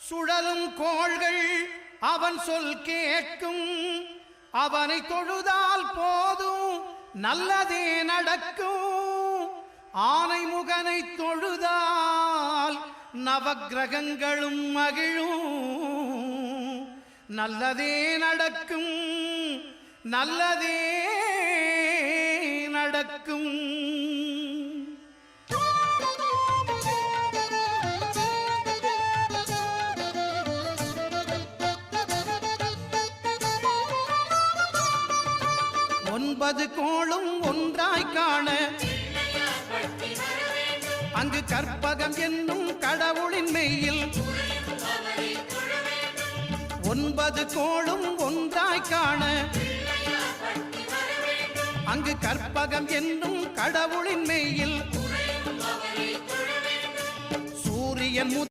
சுழலும் கோள்கள் அவன் சொல் கேட்கும். அவனை தொழுதால் போதும் நல்லதே நடக்கும். ஆனை முகனை தொழுதால் நவக்கிரகங்களும் மகிழும். நல்லதே நடக்கும், நல்லதே நடக்கும். ஒன்பது கோளும் ஒன்றாய் காண அங்கு கற்பகம் என்னும் கடவுளின் மெய்யில். ஒன்பது கோளும் ஒன்றாய் காண அங்கு கற்பகம் என்னும் கடவுளின் மெய்யில். சூரியன்